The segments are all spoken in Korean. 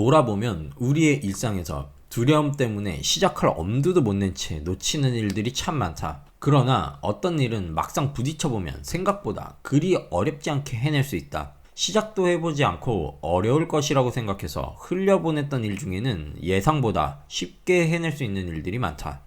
돌아보면 우리의 일상에서 두려움 때문에 시작할 엄두도 못 낸 채 놓치는 일들이 참 많다. 그러나 어떤 일은 막상 부딪혀보면 생각보다 그리 어렵지 않게 해낼 수 있다. 시작도 해보지 않고 어려울 것이라고 생각해서 흘려보냈던 일 중에는 예상보다 쉽게 해낼 수 있는 일들이 많다.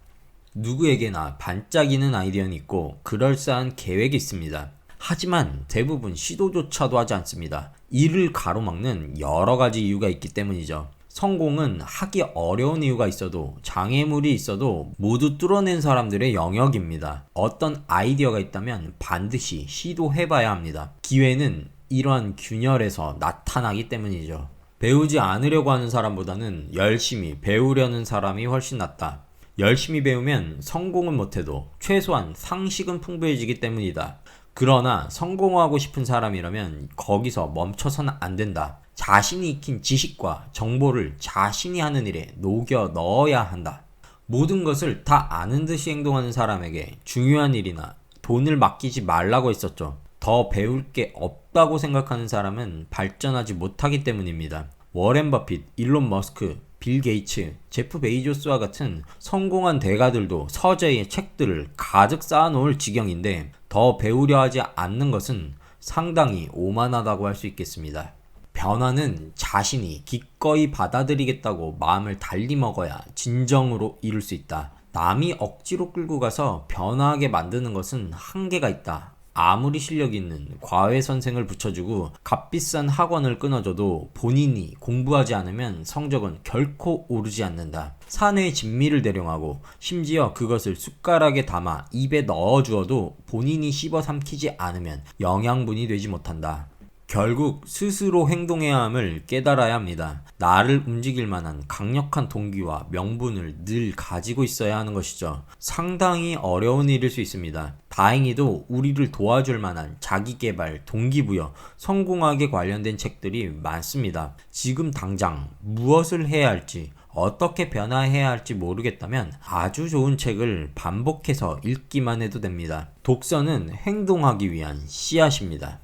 누구에게나 반짝이는 아이디어는 있고 그럴싸한 계획이 있습니다. 하지만 대부분 시도조차도 하지 않습니다. 이를 가로막는 여러 가지 이유가 있기 때문이죠. 성공은 하기 어려운 이유가 있어도 장애물이 있어도 모두 뚫어낸 사람들의 영역입니다. 어떤 아이디어가 있다면 반드시 시도해봐야 합니다. 기회는 이러한 균열에서 나타나기 때문이죠. 배우지 않으려고 하는 사람보다는 열심히 배우려는 사람이 훨씬 낫다. 열심히 배우면 성공은 못해도 최소한 상식은 풍부해지기 때문이다. 그러나 성공하고 싶은 사람이라면 거기서 멈춰서는 안 된다. 자신이 익힌 지식과 정보를 자신이 하는 일에 녹여 넣어야 한다. 모든 것을 다 아는 듯이 행동하는 사람에게 중요한 일이나 돈을 맡기지 말라고 했었죠. 더 배울 게 없다고 생각하는 사람은 발전하지 못하기 때문입니다. 워렌 버핏, 일론 머스크, 빌 게이츠, 제프 베이조스와 같은 성공한 대가들도 서재의 책들을 가득 쌓아놓을 지경인데 더 배우려 하지 않는 것은 상당히 오만하다고 할 수 있겠습니다. 변화는 자신이 기꺼이 받아들이겠다고 마음을 달리 먹어야 진정으로 이룰 수 있다. 남이 억지로 끌고 가서 변화하게 만드는 것은 한계가 있다. 아무리 실력 있는 과외 선생을 붙여주고 값비싼 학원을 끊어줘도 본인이 공부하지 않으면 성적은 결코 오르지 않는다. 산의 진미를 대령하고 심지어 그것을 숟가락에 담아 입에 넣어주어도 본인이 씹어 삼키지 않으면 영양분이 되지 못한다. 결국 스스로 행동해야 함을 깨달아야 합니다. 나를 움직일 만한 강력한 동기와 명분을 늘 가지고 있어야 하는 것이죠. 상당히 어려운 일일 수 있습니다. 다행히도 우리를 도와줄 만한 자기계발, 동기부여, 성공하게 관련된 책들이 많습니다. 지금 당장 무엇을 해야 할지, 어떻게 변화해야 할지 모르겠다면 아주 좋은 책을 반복해서 읽기만 해도 됩니다. 독서는 행동하기 위한 씨앗입니다.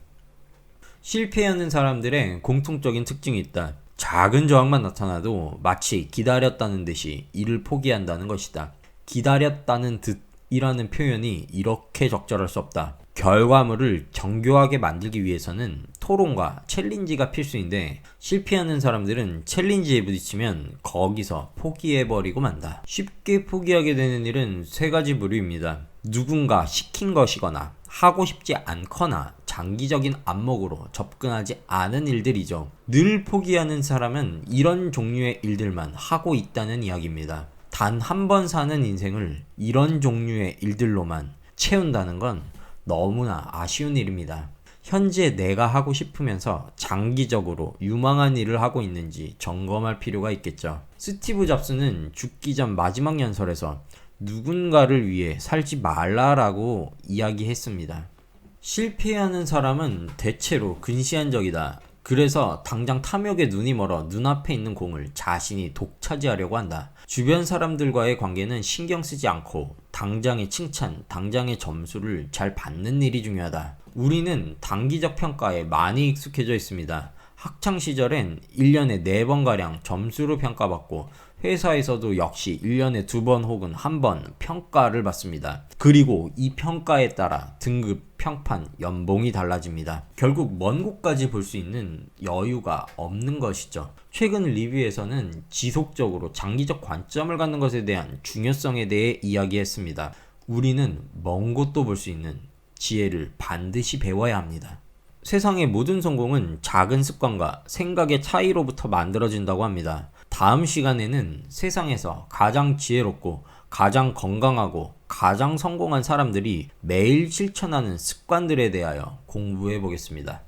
실패하는 사람들의 공통적인 특징이 있다. 작은 저항만 나타나도 마치 기다렸다는 듯이 일을 포기한다는 것이다. 기다렸다는 듯이라는 표현이 이렇게 적절할 수 없다. 결과물을 정교하게 만들기 위해서는 토론과 챌린지가 필수인데 실패하는 사람들은 챌린지에 부딪히면 거기서 포기해버리고 만다. 쉽게 포기하게 되는 일은 세 가지 부류입니다. 누군가 시킨 것이거나 하고 싶지 않거나 장기적인 안목으로 접근하지 않은 일들이죠. 늘 포기하는 사람은 이런 종류의 일들만 하고 있다는 이야기입니다. 단 한 번 사는 인생을 이런 종류의 일들로만 채운다는 건 너무나 아쉬운 일입니다. 현재 내가 하고 싶으면서 장기적으로 유망한 일을 하고 있는지 점검할 필요가 있겠죠. 스티브 잡스는 죽기 전 마지막 연설에서 누군가를 위해 살지 말라라고 이야기했습니다. 실패하는 사람은 대체로 근시안적이다. 그래서 당장 탐욕에 눈이 멀어 눈앞에 있는 공을 자신이 독차지하려고 한다. 주변 사람들과의 관계는 신경 쓰지 않고 당장의 칭찬, 당장의 점수를 잘 받는 일이 중요하다. 우리는 단기적 평가에 많이 익숙해져 있습니다. 학창시절엔 1년에 4번가량 점수로 평가받고 회사에서도 역시 1년에 2번 혹은 1번 평가를 받습니다. 그리고 이 평가에 따라 등급, 평판, 연봉이 달라집니다. 결국 먼 곳까지 볼 수 있는 여유가 없는 것이죠. 최근 리뷰에서는 지속적으로 장기적 관점을 갖는 것에 대한 중요성에 대해 이야기했습니다. 우리는 먼 곳도 볼 수 있는 지혜를 반드시 배워야 합니다. 세상의 모든 성공은 작은 습관과 생각의 차이로부터 만들어진다고 합니다. 다음 시간에는 세상에서 가장 지혜롭고 가장 건강하고 가장 성공한 사람들이 매일 실천하는 습관들에 대하여 공부해 보겠습니다.